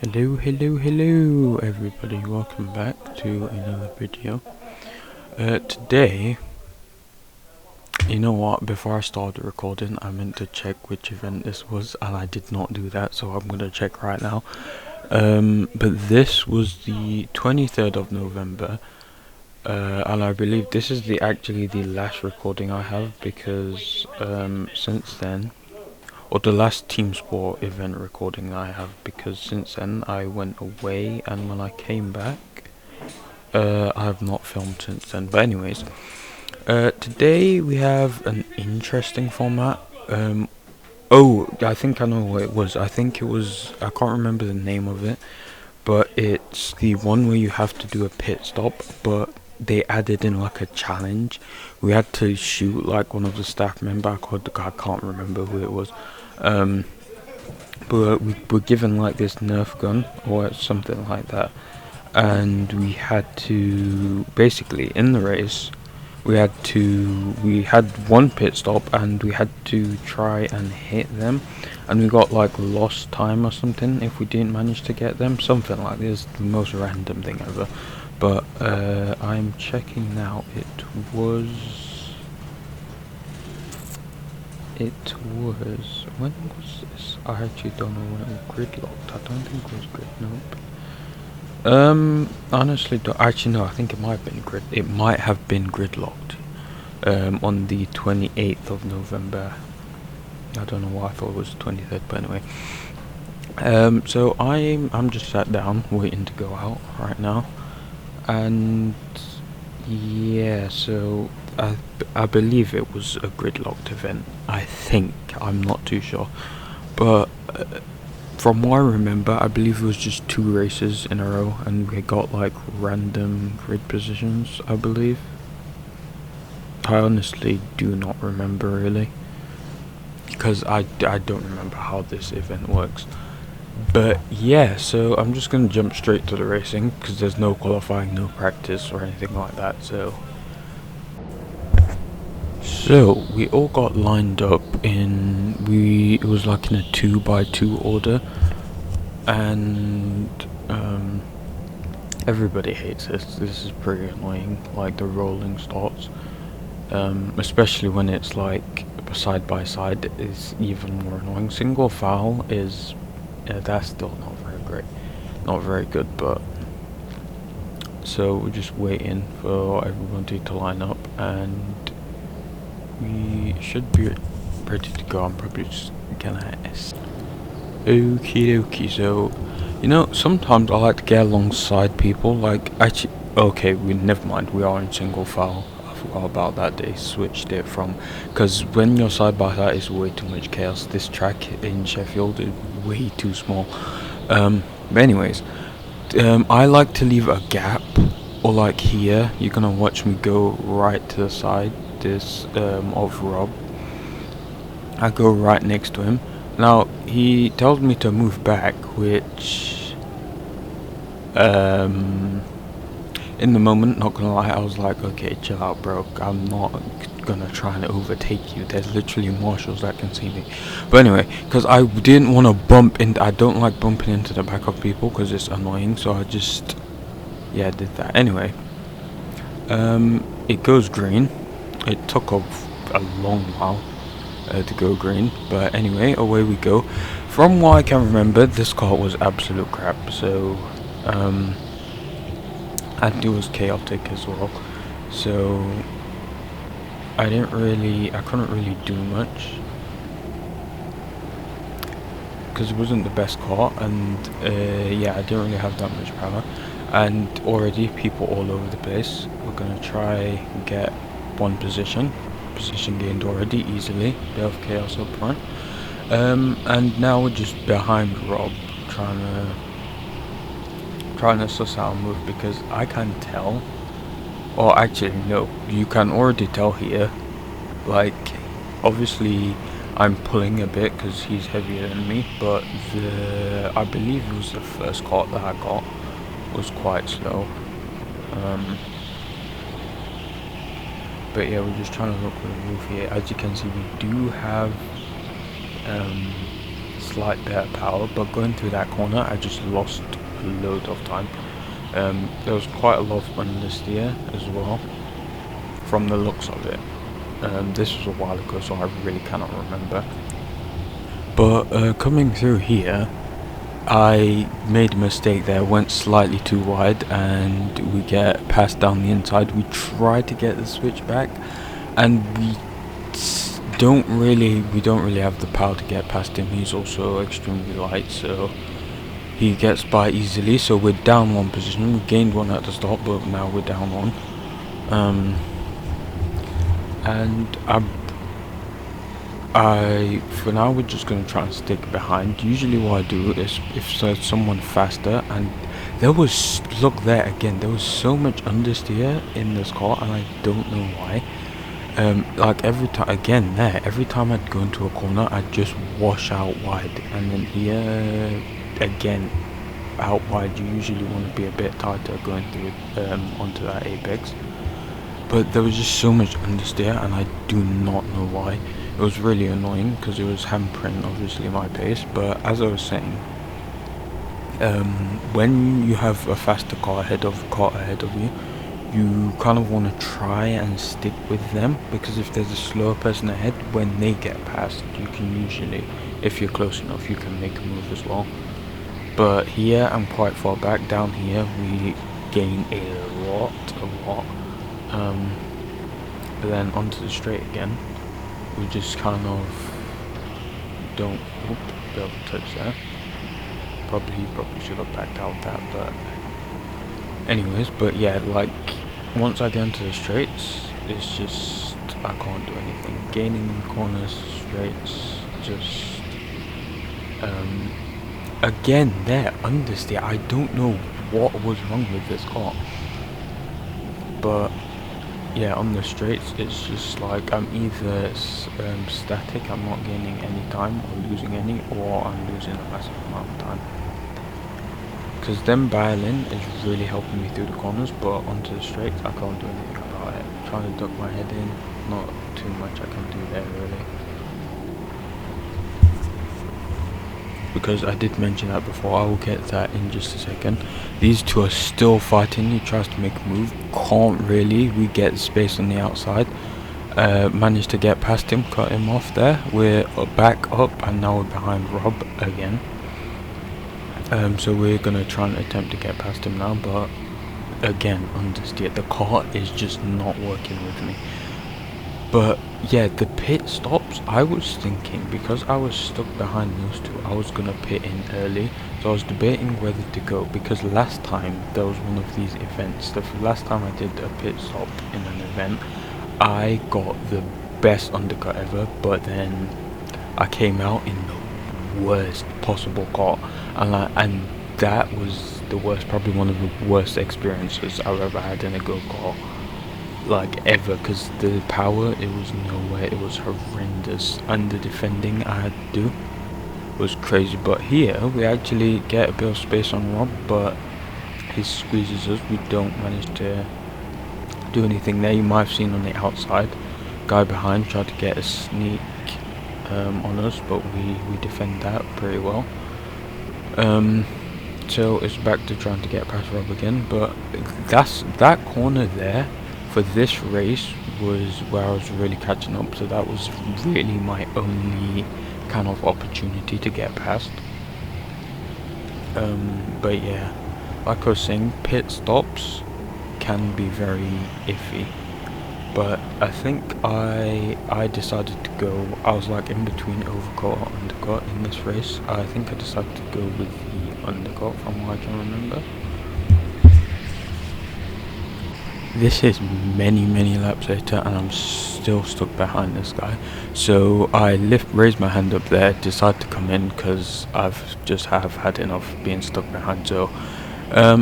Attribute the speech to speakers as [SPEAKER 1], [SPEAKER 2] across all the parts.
[SPEAKER 1] Hello everybody, welcome back to another video. Today, you know what, before I started recording I meant to check which event this was and I did not do that, so I'm gonna check right now. But this was the 23rd of November, and I believe this is actually the last recording I have because since then, or the last team sport event recording I have, because since then I went away and when I came back I have not filmed since then. But anyways, today we have an interesting format. Oh, I think I know what it was. I can't remember the name of it, but it's the one where you have to do a pit stop, but they added in like a challenge. We had to shoot like one of the staff member. I can't remember who it was. But we were given like this Nerf gun or something like that, and we had to basically in the race we had one pit stop and we had to try and hit them, and we got like lost time or something if we didn't manage to get them, something like this, the most random thing ever. But I'm checking now. It was when was this? I actually don't know when it was gridlocked. I don't think it was nope. Honestly, actually no. I think it might have been gridlocked. On the 28th of November. I don't know why I thought it was the 23rd, but anyway. So I'm just sat down waiting to go out right now, and yeah. So I believe it was a gridlocked event. I think, I'm not too sure, but from what I remember, I believe it was just 2 races in a row, and we got like random grid positions, I believe. I honestly do not remember really, because I don't remember how this event works. But yeah, so I'm just gonna jump straight to the racing because there's no qualifying, no practice or anything like that. So we all got lined up it was like in a 2x2 order, and everybody hates this. This is pretty annoying, like the rolling starts. Especially when it's like side by side is even more annoying. Single file is that's still not very great, not very good. But so we're just waiting for everybody to line up and we should be ready to go. I'm probably just gonna okie dokie. So sometimes I like to get alongside people, like actually okay, we never mind, we are in single file. I forgot about that. They switched it from, because when you're side by side it's way too much chaos. This track in Sheffield is way too small. But anyways, I like to leave a gap, or like here you're gonna watch me go right to the side this of Rob. I go right next to him. Now he tells me to move back, which in the moment, not gonna lie, I was like, okay, chill out bro, I'm not gonna try and overtake you. There's literally marshals that can see me. But anyway, because I didn't want to bump in, I don't like bumping into the back of people because it's annoying, so I just did that. Anyway, it goes green. It took a long while to go green, but anyway, away we go. From what I can remember, this car was absolute crap, so and it was chaotic as well, so I couldn't really do much because it wasn't the best car, and I didn't really have that much power, and already people all over the place. We're gonna try and get one position gained already easily. They have chaos up front, and now we're just behind Rob, trying to suss out a move, because I can tell, or actually no, you can already tell here, like obviously I'm pulling a bit because he's heavier than me, but I believe it was the first cart that I got was quite slow. But yeah, we're just trying to look for the roof here. As you can see, we do have slight bit of power, but going through that corner I just lost a load of time. There was quite a lot of understeer as well from the looks of it. This was a while ago, so I really cannot remember. But coming through here, I made a mistake there, went slightly too wide, and we get passed down the inside. We try to get the switch back, and we don't really have the power to get past him. He's also extremely light, so he gets by easily. So we're down one position. We gained one at the start, but now we're down one. And for now we're just gonna try and stick behind. Usually what I do is if there's someone faster, and there was, look there again, there was so much understeer in this car, and I don't know why. Like every time I'd go into a corner, I'd just wash out wide, and then here again out wide. You usually want to be a bit tighter going through onto that apex, but there was just so much understeer, and I do not know why. It was really annoying because it was hampering obviously my pace. But as I was saying, when you have a faster car ahead of you, you kind of want to try and stick with them, because if there's a slower person ahead, when they get past, you can usually, if you're close enough, you can make a move as well. But here I'm quite far back. Down here we gain a lot. But then onto the straight again, we just kind of don't double touch there. Probably should have backed out that, but anyways. But yeah, like once I get into the straights, it's just I can't do anything. Gaining corners, straights, just again there understeer. I don't know what was wrong with this car, but yeah, on the straights it's just like I'm either static, I'm not gaining any time or losing any, or I'm losing a massive amount of time. Because them barreling is really helping me through the corners, but onto the straights I can't do anything about it. Trying to duck my head in, not too much I can do there really. Because I did mention that before, I will get that in just a second. These two are still fighting. He tries to make a move, can't really. We get space on the outside, managed to get past him, cut him off there. We're back up, and now we're behind Rob again. So we're gonna try and attempt to get past him now, but again understeer. The car is just not working with me. But yeah, the pit stops, I was thinking, because I was stuck behind those two, I was gonna pit in early. So I was debating whether to go, because last time there was one of these events, the last time I did a pit stop in an event, I got the best undercut ever, but then I came out in the worst possible car, and that was the worst, probably one of the worst experiences I've ever had in a go-kart, like ever, because the power, it was nowhere. It was horrendous, and the defending I had to do was crazy. But here we actually get a bit of space on Rob, but he squeezes us. We don't manage to do anything there. You might have seen on the outside, guy behind tried to get a sneak on us, but we defend that pretty well. So it's back to trying to get past Rob again. But that corner there for this race was where I was really catching up, so that was really my only kind of opportunity to get past. But yeah, like I was saying, pit stops can be very iffy, but I think I decided to go, I was like in between overcut or undercut in this race. I think I decided to go with the undercut from what I can remember. This is many laps later, and I'm still stuck behind this guy. So I raised my hand up there, decided to come in because I've just had enough being stuck behind. So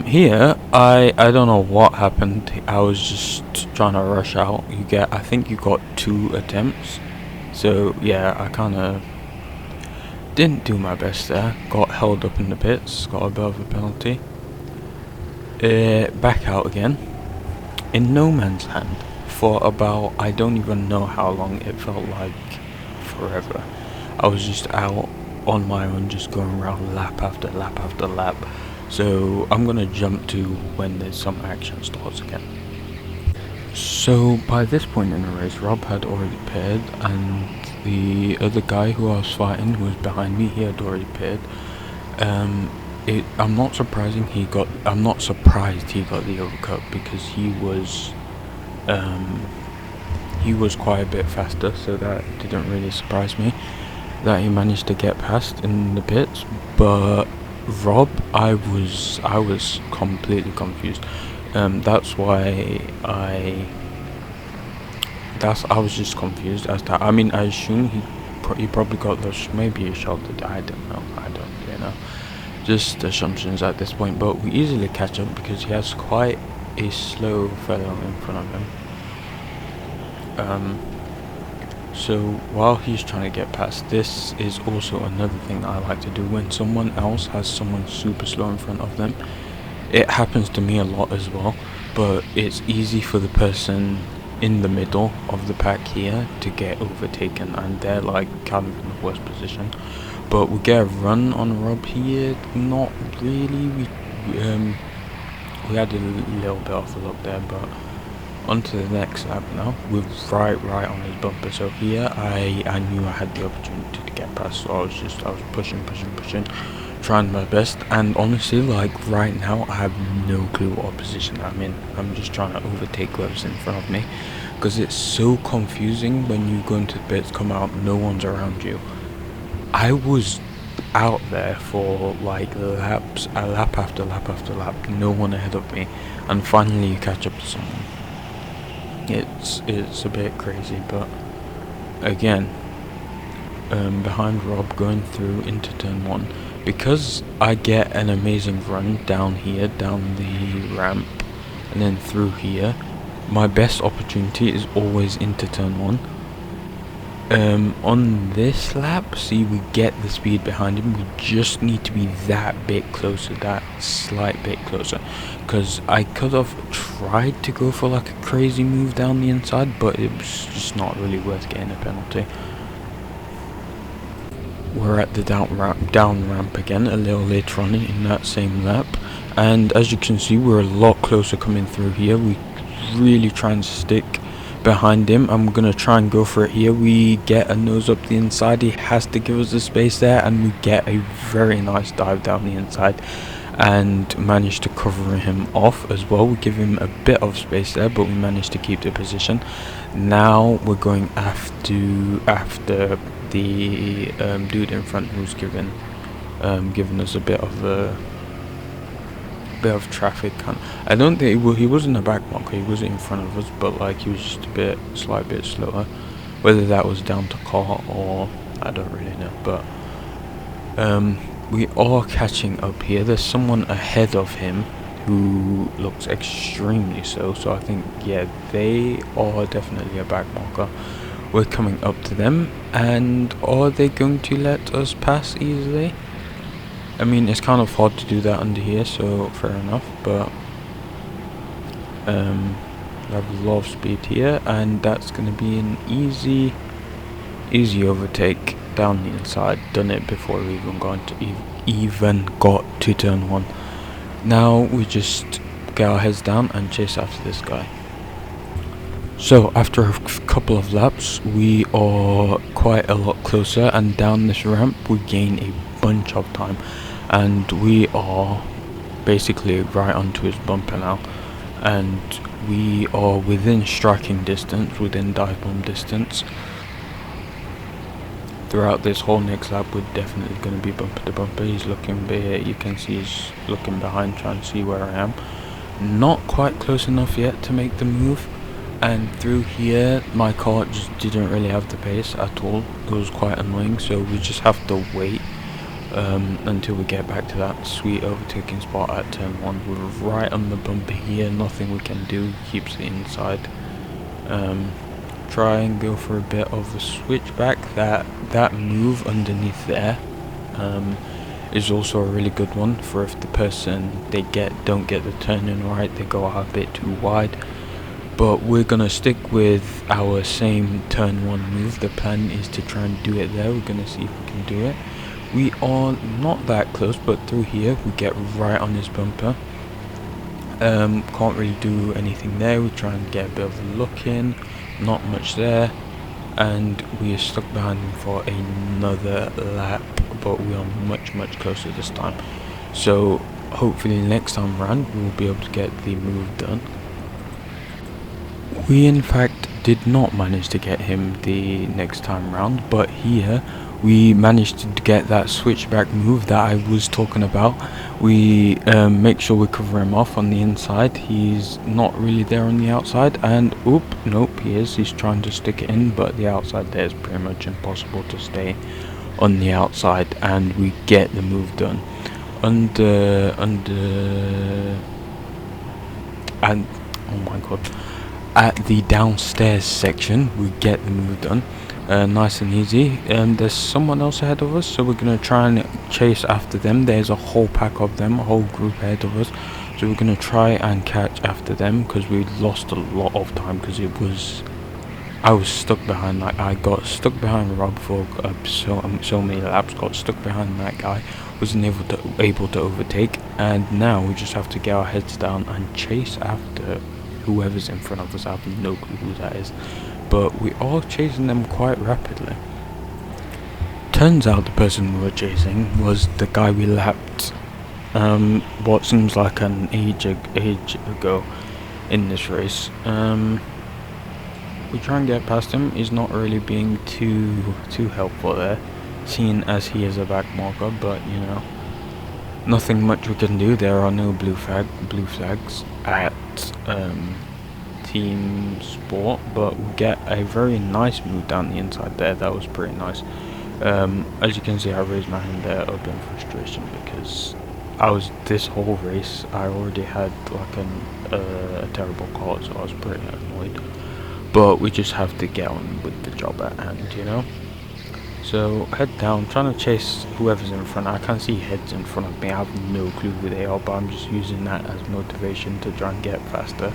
[SPEAKER 1] here I don't know what happened. I was just trying to rush out. I think you got 2 attempts. So yeah, I kind of didn't do my best there. Got held up in the pits, got a bit of a penalty. Back out again. In no man's land for about, I don't even know how long, it felt like forever. I was just out on my own, just going around lap after lap after lap. So I'm gonna jump to when there's some action starts again. So by this point in the race, Rob had already paired, and the other guy who I was fighting, who was behind me, he had already paired. I'm not surprised he got the overcut, because he was quite a bit faster, so that didn't really surprise me that he managed to get past in the pits. But Rob, I was completely confused. That's why I was just confused as to, I mean, I assume he probably got those, maybe he sheltered, I don't know, just assumptions at this point. But we easily catch up because he has quite a slow fellow in front of him. So while he's trying to get past, this is also another thing I like to do when someone else has someone super slow in front of them. It happens to me a lot as well, but it's easy for the person in the middle of the pack here to get overtaken, and they're like kind of in the worst position. But we get a run on Rob here. Not really. We had a little bit of a look there, but on to the next lap now. We're right on his bumper. So here I knew I had the opportunity to get past, so I was pushing, trying my best. And honestly, like right now, I have no clue what position I'm in. I'm just trying to overtake whoever's in front of me, because it's so confusing when you go into the pits, come out, no one's around you. I was out there for like lap after lap, no one ahead of me, and finally you catch up to someone. It's a bit crazy, but again, behind Rob, going through into turn 1, because I get an amazing run down here, down the ramp, and then through here. My best opportunity is always into turn 1. On this lap, see, we get the speed behind him. We just need to be that bit closer, that slight bit closer, because I could have tried to go for like a crazy move down the inside, but it was just not really worth getting a penalty. We're at the down ramp again a little later on in that same lap, and as you can see, we're a lot closer coming through here. We really try and stick behind him. I'm gonna try and go for it here. We get a nose up the inside. He has to give us the space there, and we get a very nice dive down the inside and manage to cover him off as well. We give him a bit of space there, but we managed to keep the position. Now we're going after the dude in front, who's given us a bit of traffic. I don't think he wasn't a back marker, he was in front of us, but like he was just a slight bit slower. Whether that was down to car or I don't really know, but we are catching up here. There's someone ahead of him who looks extremely slow, so I think, yeah, they are definitely a back marker. We're coming up to them, and are they going to let us pass easily? I mean, it's kind of hard to do that under here, so fair enough, but we have a lot of speed here, and that's going to be an easy overtake down the inside. Done it before we even got to turn 1. Now we just get our heads down and chase after this guy. So after a couple of laps, we are quite a lot closer, and down this ramp we gain a bunch of time, and we are basically right onto his bumper now, and we are within striking distance, within dive bomb distance. Throughout this whole next lap, we're definitely going to be bumper to bumper. He's looking there, you can see he's looking behind, trying to see where I am. Not quite close enough yet to make the move, and through here my car just didn't really have the pace at all. It was quite annoying, so we just have to wait until we get back to that sweet overtaking spot at turn 1. We're right on the bumper here, nothing we can do, keeps it inside. Try and go for a bit of a switchback. That move underneath there is also a really good one for if the person don't get the turn in right, they go out a bit too wide. But we're gonna stick with our same turn 1 move. The plan is to try and do it there. We're gonna see if we can do it. We are not that close, but through here we get right on his bumper. Can't really do anything there. We try and get a bit of a look in, not much there, and we are stuck behind him for another lap, but we are much closer this time. So hopefully next time round we will be able to get the move done. We in fact did not manage to get him the next time round, but here we managed to get that switchback move that I was talking about. We make sure we cover him off on the inside. He's not really there on the outside, and nope, he is. He's trying to stick it in, but the outside there is pretty much impossible to stay on the outside, and we get the move done. And oh my god, at the downstairs section we get the move done, nice and easy. There's someone else ahead of us, so we're gonna try and chase after them. There's a whole pack of them, a whole group ahead of us, so we're gonna try and catch after them, because we lost a lot of time, because I was stuck behind. Like, I got stuck behind Rob for so many laps, got stuck behind that guy, wasn't able to overtake, and now we just have to get our heads down and chase after whoever's in front of us. I have no clue who that is, but we are chasing them quite rapidly. Turns out the person we were chasing was the guy we lapped what seems like an age ago in this race. We try and get past him. He's not really being too helpful there, seeing as he is a back marker, but you know, nothing much we can do. There are no blue flags at team sport, but we get a very nice move down the inside there. That was pretty nice. As you can see, I raised my hand there up in frustration, because this whole race I already had like a terrible call, so I was pretty annoyed. But we just have to get on with the job at hand, you know. So head down, trying to chase whoever's in front. I can't see heads in front of me. I have no clue who they are, but I'm just using that as motivation to try and get faster.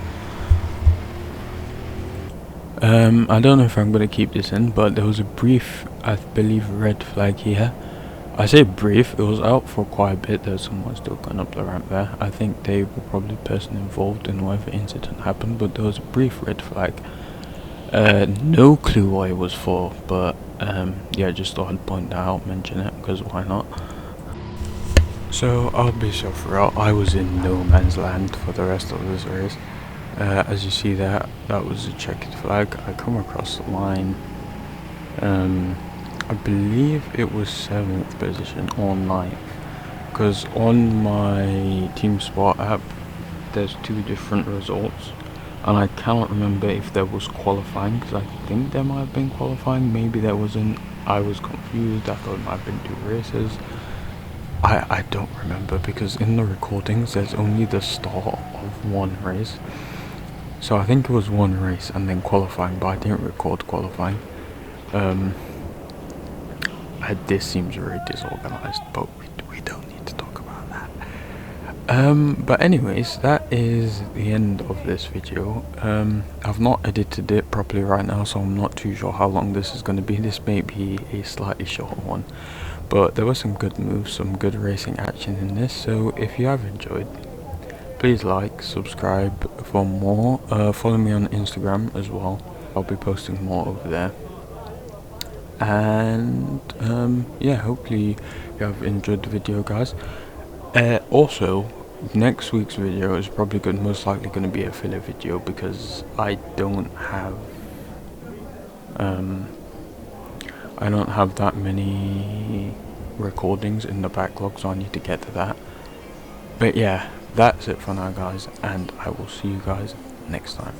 [SPEAKER 1] I don't know if I'm going to keep this in, but there was a brief, I believe, red flag here. I say brief, it was out for quite a bit. There's someone still going up the ramp there. I think they were probably the person involved in whatever incident happened, but there was a brief red flag. No clue what it was for, but yeah, just thought I'd point that out, mention it, because why not. So I'll be so throughout, I was in no man's land for the rest of this race. As you see that was a checkered flag. I come across the line, I believe it was 7th position or 9th, because on my Team Sport app there's 2 different results, and I cannot remember if there was qualifying, because I think there might have been qualifying, maybe there wasn't. I was confused, I thought it might have been 2 races. I don't remember, because in the recordings there's only the start of 1 race, so I think it was 1 race and then qualifying, but I didn't record qualifying. This seems very disorganized, but we don't need to talk about that. But anyways, that is the end of this video. I've not edited it properly right now, so I'm not too sure how long this is going to be. This may be a slightly shorter one, but there were some good moves, some good racing action in this, so if you have enjoyed, please like, subscribe for more. Follow me on Instagram as well. I'll be posting more over there. And yeah, hopefully you have enjoyed the video, guys. Also, next week's video is probably most likely going to be a filler video, because I don't have that many recordings in the backlog, so I need to get to that. But yeah, that's it for now, guys, and I will see you guys next time.